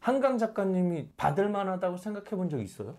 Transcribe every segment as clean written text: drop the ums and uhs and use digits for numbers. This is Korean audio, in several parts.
한강 작가님이 받을 만하다고 생각해 본 적 있어요?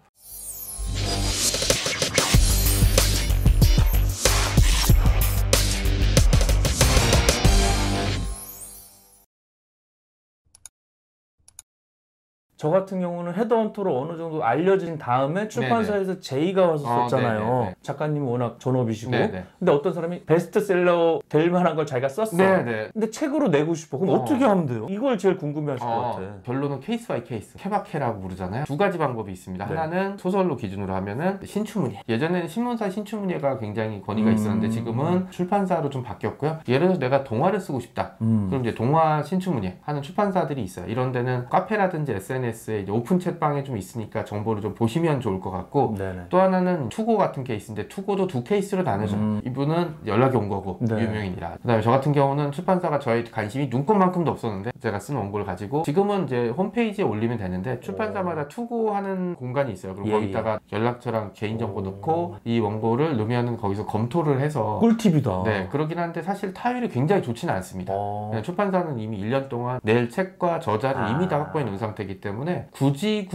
저 같은 경우는 헤드헌터로 어느 정도 알려진 다음에 출판사에서 제의가 와서 썼잖아요. 작가님이 워낙 전업이시고. 근데 어떤 사람이 베스트셀러 될 만한 걸 자기가 썼어. 근데 책으로 내고 싶어. 그럼 어떻게 하면 돼요? 이걸 제일 궁금해하실 것 같아. 결론은 케이스 바이 케이스. 케바케라고 부르잖아요. 두 가지 방법이 있습니다. 하나는 소설로 기준으로 하면은 신춘문예. 예전에는 신문사 신춘문예가 굉장히 권위가 있었는데 지금은 출판사로 좀 바뀌었고요. 예를 들어서 내가 동화를 쓰고 싶다. 그럼 이제 동화 신춘문예 하는 출판사들이 있어요. 이런 데는 카페라든지 SNS에 이제 오픈 채방에 좀 있으니까 정보를 좀 보시면 좋을 것 같고, 또 하나는 투고 같은 케이스인데 투고도 두 케이스로 나눠져요. 이분은 연락이 온 거고 유명인이라. 그 다음에 저 같은 경우는 출판사가 저의 관심이 눈꽃만큼도 없었는데 제가 쓴 원고를 가지고 지금은 이제 홈페이지에 올리면 되는데 출판사마다 투고하는 공간이 있어요. 그리고 거기다가 연락처랑 개인정보 넣고 이 원고를 넣으면 거기서 검토를 해서. 꿀팁이다. 네, 그러긴 한데 사실 타율이 굉장히 좋지는 않습니다. 출판사는 이미 1년 동안 낼 책과 저자를 이미 다 확보해 놓은 상태이기 때문에 굳이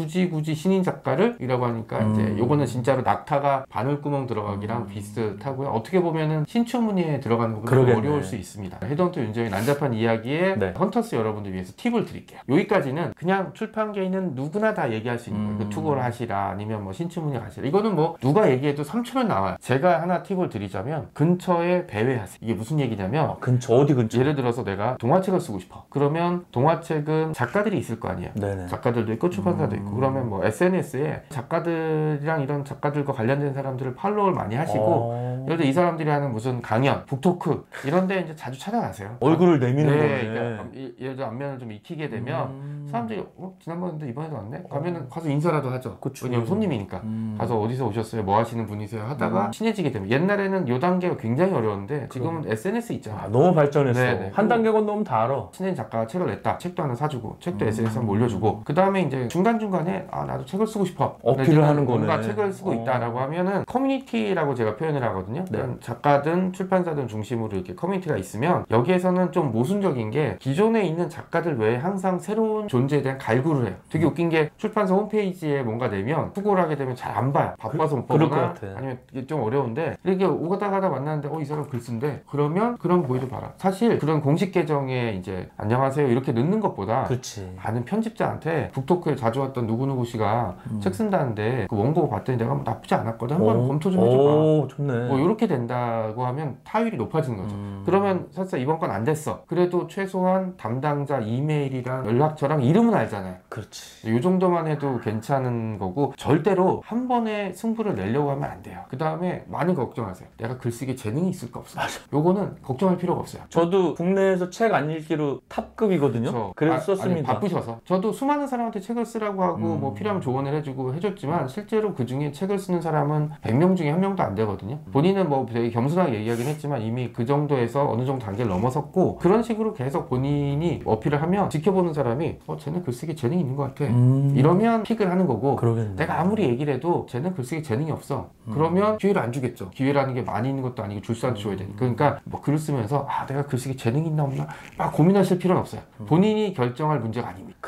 신인 작가를 이라고 하니까 이제 요거는 진짜로 낙타가 바늘구멍 들어가기랑 비슷하고요. 어떻게 보면은 신춘문예에 들어가는 거 좀 어려울 수 있습니다. 헤드헌터 윤정의 난잡한 이야기에 헌터스 여러분들 위해서 팁을 드릴게요. 여기까지는 그냥 출판계에 있는 누구나 다 얘기할 수 있는 거예요. 그 투고를 하시라 아니면 뭐 신춘문예 하시라. 이거는 뭐 누가 얘기해도 3초면 나와요. 제가 하나 팁을 드리자면 근처에 배회하세요. 이게 무슨 얘기냐면 근처 어디 근처? 예를 들어서 내가 동화책을 쓰고 싶어. 그러면 동화책은 작가들이 있을 거 아니에요. 작가들도 있고 출판사도 있고. 그러면 뭐 SNS에 작가들이랑 이런 작가들과 관련된 사람들을 팔로우를 많이 하시고 예를 들어 이 사람들이 하는 무슨 강연, 북토크 이런 데 이제 자주 찾아가세요. 얼굴을 내미는 거네. 그러니까 예를 들어 안면을 좀 익히게 되면 사람들이 지난번에도 이번에도 왔네? 가면은 가서 인사라도 하죠. 왜냐면 손님이니까. 가서 어디서 오셨어요? 뭐 하시는 분이세요? 하다가 친해지게 되면. 옛날에는 요 단계가 굉장히 어려웠는데 지금은 SNS 있잖아요. 너무 발전했어. 한 단계 건너면 다 알아. 친해진 작가가 책을 냈다. 책도 하나 사주고 책도 SNS에 한번 올려주고 그 다음에 이제 중간중간에 나도 책을 쓰고 싶어. 어필을 하는 거네. 뭔가 책을 쓰고 있다라고 하면은 커뮤니티라고 제가 표현을 하거든요. 작가든 출판사든 중심으로 이렇게 커뮤니티가 있으면 여기에서는 좀 모순적인 게 기존에 있는 작가들 외에 항상 새로운 존재에 대한 갈구를 해요. 되게 웃긴 게 출판사 홈페이지에 뭔가 내면 투고를 하게 되면 잘 안 봐요. 바빠서 못 보거나 아니면 이게 좀 어려운데 이렇게 오다 가다 만났는데 이 사람 글 쓴대. 그러면 그런 보이도 봐라. 사실 그런 공식 계정에 이제 안녕하세요 이렇게 넣는 것보다 많은 편집자한테 북토크에 자주 왔던 누구누구 씨가 책 쓴다는데 그 원고 봤더니 내가 뭐 나쁘지 않았거든. 한번 검토 좀 해줘봐. 좋네. 뭐 이렇게 된다고 하면 타율이 높아지는 거죠. 그러면 사실 이번 건 안 됐어. 그래도 최소한 담당자 이메일이랑 연락처랑 이름은 알잖아요. 이 정도만 해도 괜찮은 거고 절대로 한 번에 승부를 내려고 하면 안 돼요. 그 다음에 많이 걱정하세요. 내가 글쓰기 재능이 있을까 없어. 요거는 걱정할 필요가 없어요. 저도 국내에서 책 안 읽기로 탑급이거든요. 그래서 썼습니다. 아니, 바쁘셔서. 저도 수많은 사람한테 책을 쓰라고 하고 뭐 필요하면 조언을 해주고 해줬지만 실제로 그 중에 책을 쓰는 사람은 100명 중에 1명도 안 되거든요. 본인은 뭐 되게 겸손하게 얘기하긴 했지만 이미 그 정도에서 어느 정도 단계를 넘어섰고 그런 식으로 계속 본인이 어필을 하면 지켜보는 사람이 쟤는 글쓰기 재능이 있는 것 같아. 이러면 픽을 하는 거고 내가 아무리 얘기를 해도 쟤는 글쓰기 재능이 없어. 그러면 기회를 안 주겠죠. 기회라는 게 많이 있는 것도 아니고 줄 사람도 줘야 되니까. 그러니까 뭐 글을 쓰면서 내가 글쓰기 재능이 있나 없나 막 고민하실 필요는 없어요. 본인이 결정할 문제가 아닙니다.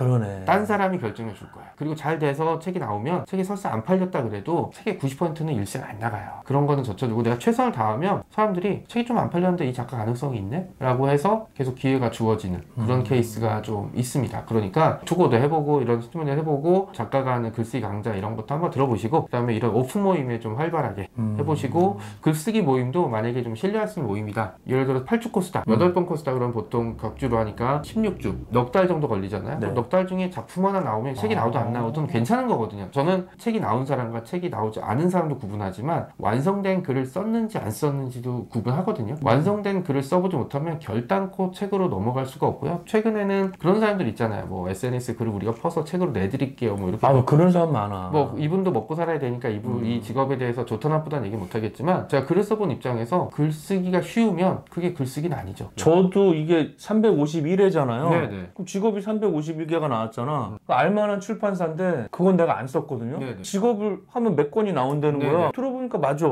딴 사람이 결정해 줄 거예요. 그리고 잘 돼서 책이 나오면 책이 설사 안 팔렸다 그래도 책의 90%는 일세가 안 나가요. 그런 거는 젖혀두고 내가 최선을 다하면 사람들이 책이 좀 안 팔렸는데 이 작가 가능성이 있네? 라고 해서 계속 기회가 주어지는 그런 케이스가 좀 있습니다. 그러니까 투고도 해보고 이런 스튜디오도 해보고 작가가 하는 글쓰기 강좌 이런 것도 한번 들어보시고 그 다음에 이런 오픈 모임에 좀 활발하게 해보시고 글쓰기 모임도 만약에 좀 신뢰할 수 있는 모임이다. 예를 들어 8주 코스다. 8번 코스다 그러면 보통 격주로 하니까 16주 넉 달 정도 걸리잖아요. 넉 달 중에 작품 하나 나오면 책이 나오든 안 나오든 괜찮은 거거든요. 저는 책이 나온 사람과 책이 나오지 않은 사람도 구분하지만 완성된 글을 썼는지 안 썼는지도 구분하거든요. 완성된 글을 써보지 못하면 결단코 책으로 넘어갈 수가 없고요. 최근에는 그런 사람들 있잖아요. 뭐 SNS 글을 우리가 퍼서 책으로 내드릴게요. 뭐 이렇게. 그런 사람 많아. 뭐 이분도 먹고 살아야 되니까 이 직업에 대해서 좋다 나쁘다는 얘기 못 하겠지만 제가 글을 써본 입장에서 글쓰기가 쉬우면 그게 글쓰기는 아니죠. 저도 이게 351회잖아요. 그럼 직업이 351개가 나왔잖아. 알만한 출판사인데 그건 내가 안 썼거든요. 네네. 직업을 하면 몇 권이 나온다는 네네. 거야. 들어보니까 맞아.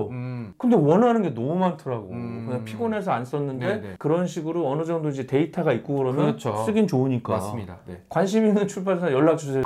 근데 원하는 게 너무 많더라고. 그냥 피곤해서 안 썼는데 네네. 그런 식으로 어느 정도 이제 데이터가 있고 그러면 그렇죠. 쓰긴 좋으니까. 맞습니다. 네. 관심 있는 출판사 연락 주세요.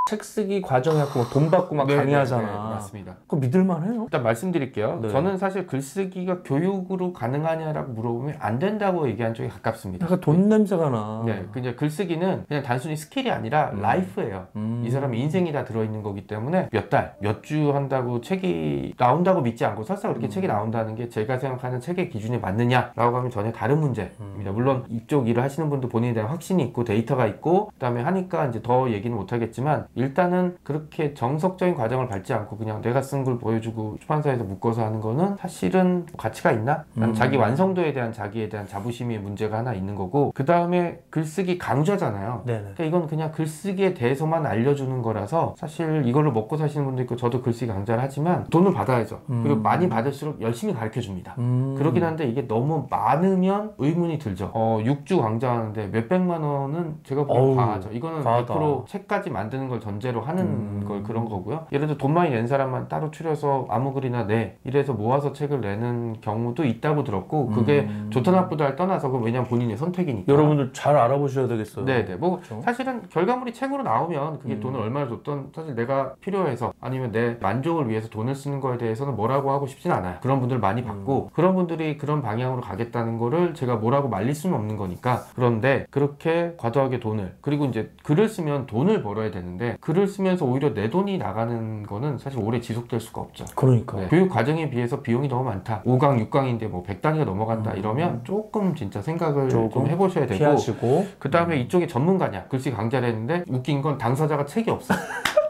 책 쓰기 과정이었고 돈 받고 막 강의하잖아. 네, 맞습니다. 그거 믿을만해요? 일단 말씀드릴게요. 네. 저는 사실 글쓰기가 교육으로 가능하냐라고 물어보면 안 된다고 얘기한 쪽이 가깝습니다. 약간 돈 냄새가 나. 네, 이제 글쓰기는 그냥 단순히 스킬이 아니라 라이프예요. 이 사람의 인생이 다 들어있는 거기 때문에 몇 달, 몇 주 한다고 책이 나온다고 믿지 않고 설사 그렇게 책이 나온다는 게 제가 생각하는 책의 기준이 맞느냐라고 하면 전혀 다른 문제입니다. 물론 이쪽 일을 하시는 분도 본인에 대한 확신이 있고 데이터가 있고 그다음에 하니까 이제 더 얘기는 못 하겠지만 일단은 그렇게 정석적인 과정을 밟지 않고 그냥 내가 쓴 걸 보여주고 출판사에서 묶어서 하는 거는 사실은 가치가 있나? 자기 완성도에 대한 자기에 대한 자부심의 문제가 하나 있는 거고 그 다음에 글쓰기 강좌잖아요. 그러니까 이건 그냥 글쓰기에 대해서만 알려주는 거라서 사실 이걸로 먹고 사시는 분도 있고 저도 글쓰기 강좌를 하지만 돈을 받아야죠. 그리고 많이 받을수록 열심히 가르쳐 줍니다. 그렇긴 한데 이게 너무 많으면 의문이 들죠. 6주 강좌하는데 몇백만 원은 제가 보기엔 과하죠. 이거는 과하다. 100% 책까지 만드는 걸 전제로 하는 걸 그런 거고요. 예를 들어 돈 많이 낸 사람만 따로 추려서 아무 글이나 내 이래서 모아서 책을 내는 경우도 있다고 들었고 그게 좋다 나쁘다를 떠나서 그건 왜냐면 본인의 선택이니까 여러분들 잘 알아보셔야 되겠어요. 네네. 뭐 그렇죠? 사실은 결과물이 책으로 나오면 그게 돈을 얼마나 줬던 사실 내가 필요해서 아니면 내 만족을 위해서 돈을 쓰는 거에 대해서는 뭐라고 하고 싶진 않아요. 그런 분들 많이 봤고 그런 분들이 그런 방향으로 가겠다는 거를 제가 뭐라고 말릴 수는 없는 거니까. 그런데 그렇게 과도하게 돈을 그리고 이제 글을 쓰면 돈을 벌어야 되는데 글을 쓰면서 오히려 내 돈이 나가는 거는 사실 오래 지속될 수가 없죠. 그러니까 교육 과정에 비해서 비용이 너무 많다. 5강, 6강인데 뭐 100단위가 넘어간다 이러면 조금 진짜 생각을 좀 해보셔야 되고 피하시고 그 다음에 이쪽이 전문가냐 글쓰기 강좌를 했는데 웃긴 건 당사자가 책이 없어.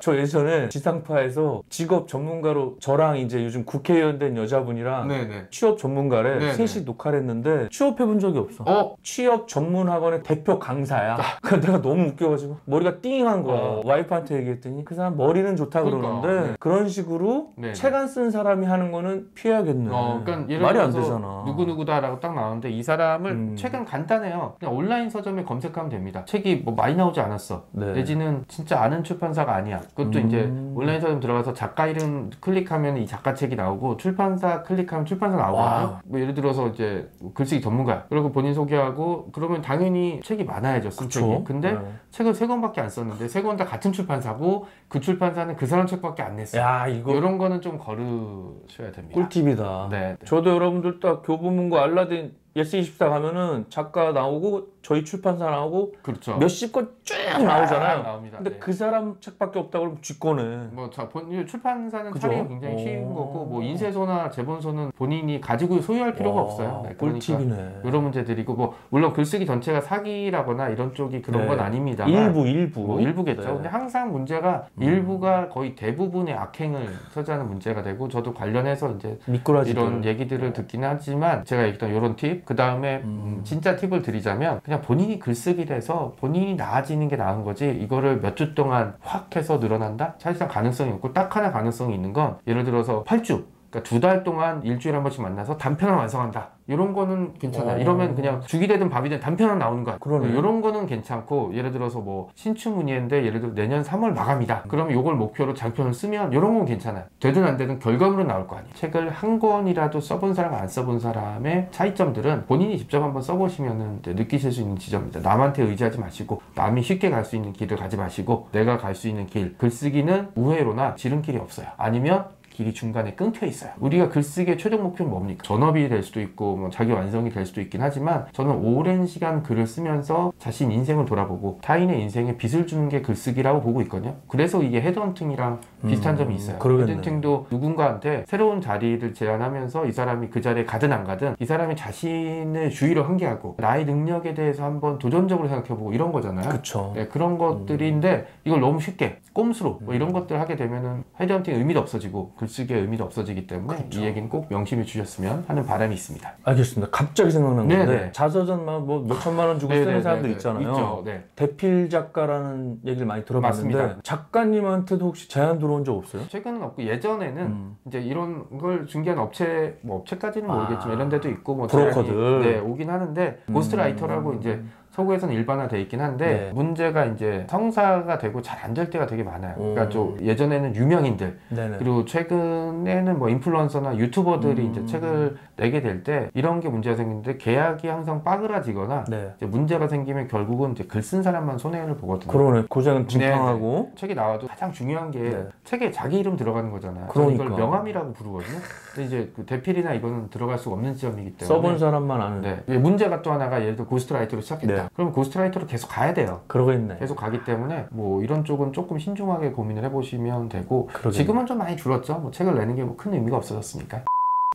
저 예전에 지상파에서 직업 전문가로 저랑 이제 요즘 국회의원 된 여자분이랑 취업 전문가래 셋이 녹화를 했는데 취업해본 적이 없어. 취업 전문학원의 대표 강사야. 내가 너무 웃겨가지고 머리가 띵한 거야. 와이프한테 얘기했더니 그 사람 머리는 좋다 그러는데 그런 식으로 책 안 쓴 사람이 하는 거는 피해야겠네. 그러니까 예를 말이 안 들어서 되잖아. 누구누구다라고 딱 나오는데 이 사람을 책은 간단해요. 그냥 온라인 서점에 검색하면 됩니다. 책이 뭐 많이 나오지 않았어. 내지는 진짜 아는 출판사가 아니야. 그것도 이제 온라인 서점 들어가서 작가 이름 클릭하면 이 작가 책이 나오고 출판사 클릭하면 출판사 나오거든요. 뭐 예를 들어서 이제 글쓰기 전문가 그리고 본인 소개하고 그러면 당연히 책이 많아야죠. 쓴 책이. 근데 책을 3권밖에 안 썼는데 3권 다 같은 출판사고 그 출판사는 그 사람 책밖에 안 냈어요. 야, 이거 이런 거는 좀 거르셔야 됩니다. 꿀팁이다. 네. 저도 여러분들 딱 교보문고 알라딘 예스24 가면은 작가 나오고 저희 출판사 나오고 그렇죠. 몇십 권 쭉 나오잖아요. 나옵니다. 근데 그 사람 책밖에 없다고 그러면 쥐꺼네. 뭐 출판사는 차리기 굉장히 쉬운 거고 뭐 인쇄소나 제본소는 본인이 가지고 소유할 필요가 없어요. 꿀팁이네. 이런 문제들이고 뭐 물론 글쓰기 전체가 사기라거나 이런 쪽이 그런 건 아닙니다. 일부 뭐 일부겠죠. 근데 항상 문제가 일부가 거의 대부분의 악행을 처지하는 문제가 되고 저도 관련해서 이제 이런 얘기들을 듣긴 하지만 제가 얘기했던 이런 팁 그 다음에 진짜 팁을 드리자면 그냥 본인이 글쓰기를 해서 본인이 나아지는 게 나은 거지 이거를 몇 주 동안 확 해서 늘어난다? 사실상 가능성이 없고 딱 하나 가능성이 있는 건 예를 들어서 8주 그러니까 2달 동안 일주일에 한 번씩 만나서 단편을 완성한다. 이런 거는 괜찮아요. 이러면 그냥 죽이 되든 밥이 되든 단편은 나오는 거야. 이런 거는 괜찮고 예를 들어서 뭐 신춘문예인데 예를 들어 내년 3월 마감이다. 그러면 이걸 목표로 장편을 쓰면 이런 건 괜찮아요. 되든 안 되든 결과물은 나올 거 아니에요. 책을 한 권이라도 써본 사람 안 써본 사람의 차이점들은 본인이 직접 한번 써보시면 느끼실 수 있는 지점입니다. 남한테 의지하지 마시고 남이 쉽게 갈 수 있는 길을 가지 마시고 내가 갈 수 있는 길 글쓰기는 우회로나 지름길이 없어요. 아니면 길이 중간에 끊겨 있어요. 우리가 글쓰기의 최종 목표는 뭡니까? 전업이 될 수도 있고 뭐 자기 완성이 될 수도 있긴 하지만 저는 오랜 시간 글을 쓰면서 자신 인생을 돌아보고 타인의 인생에 빛을 주는 게 글쓰기라고 보고 있거든요. 그래서 이게 헤드헌팅이랑 비슷한 점이 있어요. 헤드헌팅도 누군가한테 새로운 자리를 제안하면서 이 사람이 그 자리에 가든 안 가든 이 사람이 자신의 주의를 환기하고 나의 능력에 대해서 한번 도전적으로 생각해보고 이런 거잖아요. 그쵸. 네, 그런 것들인데 이걸 너무 쉽게 꼼수로 뭐 이런 것들 하게 되면은 헤드헌팅 의미도 없어지고 글쓰기의 의미도 없어지기 때문에 이 얘기는 꼭 명심해 주셨으면 하는 바람이 있습니다. 알겠습니다. 갑자기 생각난 건데 자서전만 뭐 몇천만 원 주고 쓰는 사람들 있잖아요. 있죠. 대필 작가라는 얘기를 많이 들어봤는데 맞습니다. 작가님한테도 혹시 제안 들어온 적 없어요? 최근은 없고 예전에는 이제 이런 걸 중개한 업체 뭐 업체까지는 모르겠지만 이런 데도 있고 뭐 브로커들 오긴 하는데 고스트라이터라고 이제 서구에서는 일반화돼 있긴 한데 문제가 이제 성사가 되고 잘 안 될 때가 되게 많아요. 그러니까 좀 예전에는 유명인들 그리고 최근에는 뭐 인플루언서나 유튜버들이 이제 책을 내게 될 때 이런 게 문제가 생기는데 계약이 항상 빠그라지거나 이제 문제가 생기면 결국은 이제 글 쓴 사람만 손해를 보거든요. 그러네. 고장은 징탕하고 책이 나와도 가장 중요한 게 책에 자기 이름 들어가는 거잖아요. 그러니까. 이걸 명함이라고 부르거든요. 근데 이제 그 대필이나 이거는 들어갈 수가 없는 지점이기 때문에 써본 사람만 아는. 문제가 또 하나가 예를 들어 고스트라이터로 시작했다. 그럼 고스트라이터로 계속 가야 돼요. 그러겠네. 계속 가기 때문에 뭐 이런 쪽은 조금 신중하게 고민을 해보시면 되고 지금은 좀 많이 줄었죠. 뭐 책을 내는 게 뭐 큰 의미가 없어졌으니까.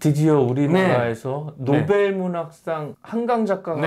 드디어 우리나라에서 노벨 문학상 한강 작가가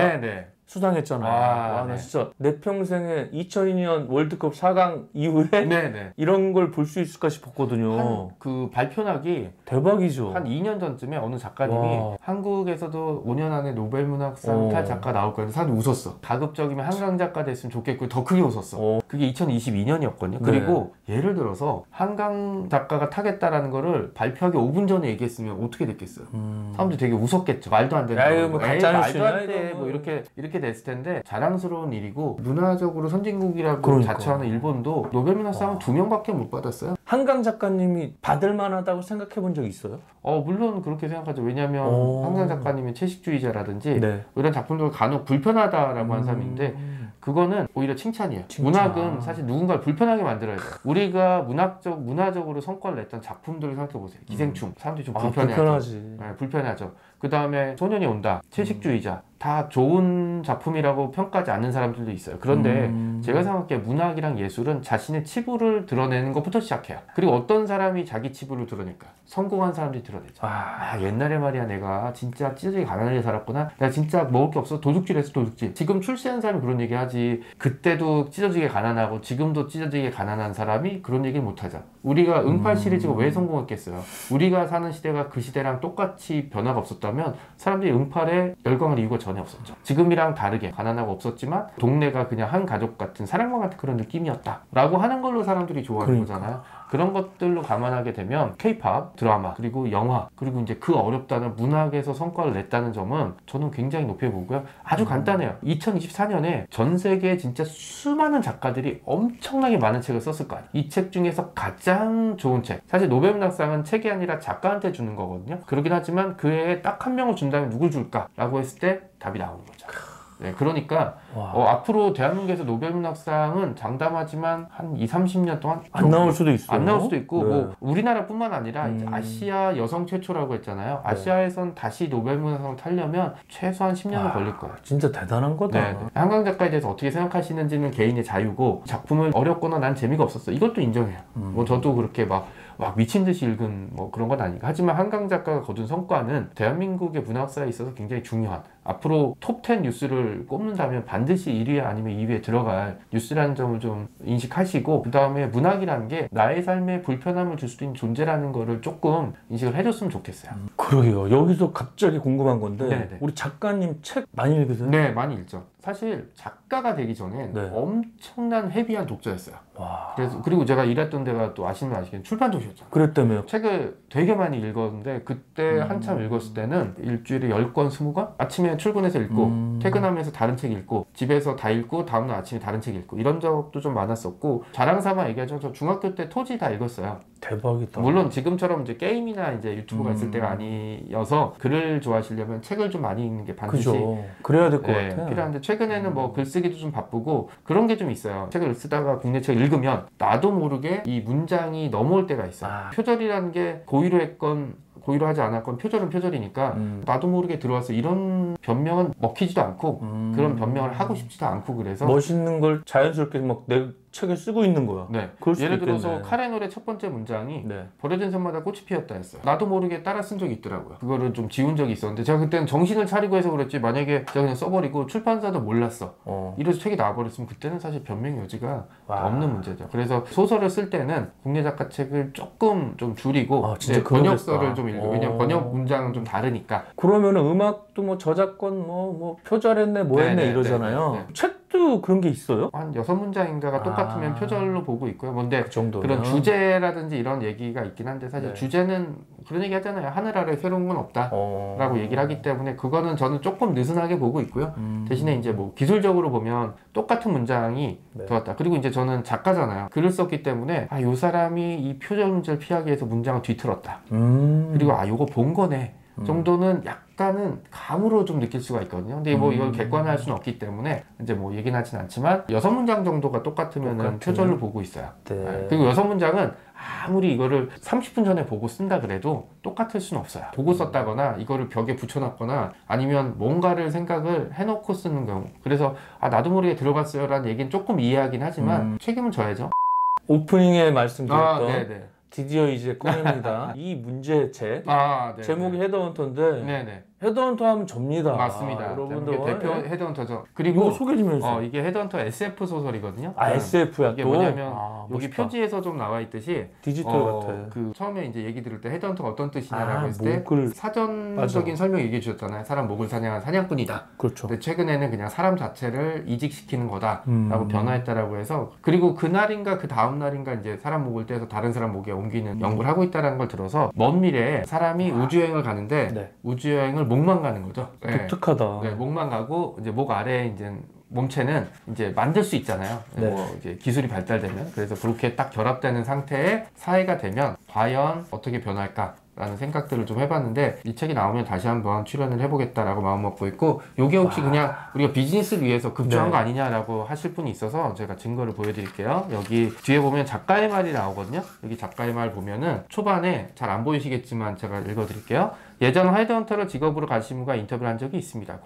수상했잖아요. 나 진짜 내 평생에 2002년 월드컵 4강 이후에 이런 걸 볼 수 있을까 싶었거든요. 그 발표락이 대박이죠. 한 2년 전쯤에 어느 작가님이 한국에서도 5년 안에 노벨 문학상 탈 작가 나올 거예요. 사람들이 웃었어. 가급적이면 한강 작가 됐으면 좋겠고 더 크게 웃었어. 그게 2022년이었거든요. 그리고 예를 들어서 한강 작가가 타겠다라는 거를 발표하기 5분 전에 얘기했으면 어떻게 됐겠어요? 사람들이 되게 웃었겠죠. 말도 안 되는 거. 뭐 말도 안 돼. 뭐 이렇게 됐을 텐데 자랑스러운 일이고 문화적으로 선진국이라고 자처하는 일본도 노벨 문학상은 2명밖에 못 받았어요. 한강 작가님이 받을 만하다고 생각해 본 적 있어요? 물론 그렇게 생각하죠. 왜냐하면 한강 작가님이 채식주의자라든지 이런 작품들 간혹 불편하다라고 하는 사람인데 그거는 오히려 칭찬이에요. 문학은 사실 누군가를 불편하게 만들어야 돼요. 우리가 문화적으로 성과를 냈던 작품들을 생각해보세요. 기생충. 사람들이 좀 불편해하죠. 불편하죠. 그 다음에 소년이 온다. 채식주의자. 다 좋은 작품이라고 평가하지 않는 사람들도 있어요. 그런데 제가 생각해 문학이랑 예술은 자신의 치부를 드러내는 것부터 시작해요. 그리고 어떤 사람이 자기 치부를 드러낼까? 성공한 사람들이 드러내죠. 옛날에 말이야 내가 진짜 찢어지게 가난하게 살았구나. 내가 진짜 먹을 게 없어 도둑질해서 도둑질. 지금 출세한 사람이 그런 얘기 하지. 그때도 찢어지게 가난하고 지금도 찢어지게 가난한 사람이 그런 얘기를 못하죠. 우리가 응팔 시리즈가 왜 성공했겠어요? 우리가 사는 시대가 그 시대랑 똑같이 변화가 없었다면 사람들이 응팔에 열광할 이유가 전혀 없었죠. 지금이랑 다르게 가난하고 없었지만 동네가 그냥 한 가족 같은 사랑방 같은 그런 느낌이었다 라고 하는 걸로 사람들이 좋아하는 거잖아요. 그런 것들로 감안하게 되면 K-팝, 드라마, 그리고 영화, 그리고 이제 그 어렵다는 문학에서 성과를 냈다는 점은 저는 굉장히 높이 보고요. 아주 간단해요. 2024년에 전 세계에 진짜 수많은 작가들이 엄청나게 많은 책을 썼을 거 아니에요. 이 책 중에서 가장 좋은 책. 사실 노벨 문학상은 책이 아니라 작가한테 주는 거거든요. 그러긴 하지만 그 해에 딱 한 명을 준다면 누굴 줄까? 라고 했을 때 답이 나오는 거죠. 그러니까 앞으로 대한민국에서 노벨 문학상은 장담하지만 한 20-30년 동안 안 나올 수도 있어요. 안 나올 수도 있고 뭐 우리나라뿐만 아니라 이제 아시아 여성 최초라고 했잖아요. 아시아에선 다시 노벨 문학상을 타려면 최소한 10년은 걸릴 거예요. 진짜 대단한 거다. 한강 작가에 대해서 어떻게 생각하시는지는 개인의 자유고 작품을 어렵거나 난 재미가 없었어. 이것도 인정해요. 뭐 저도 그렇게 막 미친 듯이 읽은 뭐 그런 건 아니까. 하지만 한강 작가가 거둔 성과는 대한민국의 문학사에 있어서 굉장히 중요한, 앞으로 톱10 뉴스를 꼽는다면 반드시 1위 아니면 2위에 들어갈 뉴스라는 점을 좀 인식하시고, 그 다음에 문학이라는 게 나의 삶에 불편함을 줄 수도 있는 존재라는 거를 조금 인식을 해줬으면 좋겠어요. 그러게요. 여기서 갑자기 궁금한 건데 우리 작가님 책 많이 읽으세요? 네, 많이 읽죠. 사실 작가가 되기 전엔 엄청난 헤비한 독자였어요. 그리고 제가 일했던 데가 또 아시는 분 아시겠지만 출판도시였잖아요. 그랬다며요? 책을 되게 많이 읽었는데 그때 한참 읽었을 때는 일주일에 10권, 20권? 아침에 출근해서 읽고 퇴근하면서 다른 책 읽고 집에서 다 읽고 다음날 아침에 다른 책 읽고 이런 적도 좀 많았었고, 자랑삼아 얘기하자면 저 중학교 때 토지 다 읽었어요. 대박이다. 물론 지금처럼 이제 게임이나 이제 유튜브가 있을 때가 아니어서 글을 좋아하시려면 책을 좀 많이 읽는 게 반드시 그래야 될 것 같아요. 필요한데, 최근에는 뭐 글쓰기도 좀 바쁘고 그런 게 좀 있어요. 책을 쓰다가 국내 책을 읽으면 나도 모르게 이 문장이 넘어올 때가 있어요. 표절이라는 게 고의로 했건 고의로 하지 않았건 표절은 표절이니까 나도 모르게 들어와서 이런 변명은 먹히지도 않고 그런 변명을 하고 싶지도 않고, 그래서 멋있는 걸 자연스럽게 막 내 책에 쓰고 있는 거야. 예를 들어서 카레 노래 첫 번째 문장이 버려진 섬마다 꽃이 피었다 했어요. 나도 모르게 따라 쓴 적이 있더라고요. 그거를 좀 지운 적이 있었는데 제가 그때는 정신을 차리고 해서 그랬지, 만약에 제가 그냥 써버리고 출판사도 몰랐어 이래서 책이 나와버렸으면 그때는 사실 변명 여지가 없는 문제죠. 그래서 소설을 쓸 때는 국내 작가 책을 조금 좀 줄이고 번역서를 좀 읽고, 왜냐면 번역 문장은 좀 다르니까. 그러면은 음악도 뭐 저작권 뭐 표절했네 뭐 했네 이러잖아요. 책 책도 그런 게 있어요? 한 6문장인가가 똑같으면 표절로 보고 있고요. 뭔데 그 정도면? 그런 주제라든지 이런 얘기가 있긴 한데 사실 네. 주제는 그런 얘기 하잖아요. 하늘 아래 새로운 건 없다 라고 얘기를 하기 때문에 그거는 저는 조금 느슨하게 보고 있고요. 대신에 이제 뭐 기술적으로 보면 똑같은 문장이 네. 들어왔다. 그리고 이제 저는 작가잖아요. 글을 썼기 때문에 이 사람이 이 표절 문제를 피하기 위해서 문장을 뒤틀었다. 그리고 요거 본 거네 정도는 약간은 감으로 좀 느낄 수가 있거든요. 근데 뭐 이걸 객관화할 수는 없기 때문에 이제 뭐 얘기는 하진 않지만 6문장 정도가 똑같으면 표절로 보고 있어요. 네. 그리고 6문장은 아무리 이거를 30분 전에 보고 쓴다 그래도 똑같을 수는 없어요. 보고 썼다거나 이거를 벽에 붙여놨거나 아니면 뭔가를 생각을 해놓고 쓰는 경우. 그래서 나도 모르게 들어갔어요 라는 얘기는 조금 이해하긴 하지만 책임은 져야죠. 오프닝에 말씀드렸던 네네. 드디어 이제 꺼냅니다. 이 문제책 제목이 헤드헌터인데 네네. 헤드헌터 하면 접니다. 맞습니다. 여러분들 대표 헤드헌터죠. 그리고 소개 좀 해주세요. 이게 헤드헌터 SF 소설이거든요. SF야 이게 또? 뭐냐면 여기 멋있다. 표지에서 좀 나와 있듯이 디지털 같아. 그 처음에 이제 얘기 들을 때 헤드헌터가 어떤 뜻이냐라고 했을 목을... 때 사전적인 설명 얘기해 주셨잖아요. 사람 목을 사냥한 사냥꾼이다. 그렇죠. 근데 최근에는 그냥 사람 자체를 이직시키는 거다라고 변화했다라고 해서 그리고 그날인가 그 다음 날인가 이제 사람 목을 떼서 다른 사람 목에 옮기는 연구를 하고 있다는 걸 들어서 먼 미래에 사람이 우주여행을 가는데 우주여행을 목만 가는 거죠. 독특하다. 네, 목만 가고 이제 목 아래에 이제 몸체는 이제 만들 수 있잖아요. 뭐 이제 기술이 발달되면 그래서 그렇게 딱 결합되는 상태의 사회가 되면 과연 어떻게 변할까? 라는 생각들을 좀 해봤는데 이 책이 나오면 다시 한번 출연을 해보겠다라고 마음먹고 있고 요게 혹시 그냥 우리가 비즈니스를 위해서 급조한 거 아니냐라고 하실 분이 있어서 제가 증거를 보여드릴게요. 여기 뒤에 보면 작가의 말이 나오거든요. 여기 작가의 말 보면은 초반에 잘 안 보이시겠지만 제가 읽어드릴게요. 예전 헤드헌터를 직업으로 가신 분과 인터뷰를 한 적이 있습니다.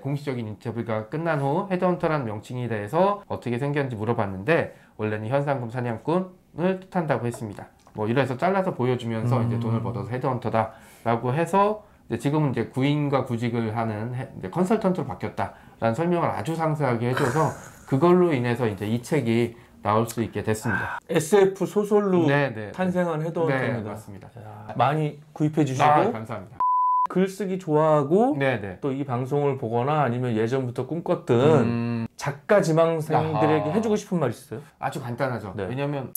공식적인 인터뷰가 끝난 후 헤드헌터라는 명칭에 대해서 어떻게 생겼는지 물어봤는데 원래는 현상금 사냥꾼을 뜻한다고 했습니다. 뭐 이래서 잘라서 보여주면서 이제 돈을 벌어서 헤드헌터다라고 해서 지금은 이제 구인과 구직을 하는 이제 컨설턴트로 바뀌었다라는 설명을 아주 상세하게 해줘서 그걸로 인해서 이제 이 책이 나올 수 있게 됐습니다. SF 소설로 탄생한 헤드헌터입니다. 네, 맞습니다. 많이 구입해 주시고 감사합니다. 글쓰기 좋아하고 또 이 방송을 보거나 아니면 예전부터 꿈꿨던 작가 지망생들에게 해주고 싶은 말 있어요? 아주 간단하죠. 왜냐면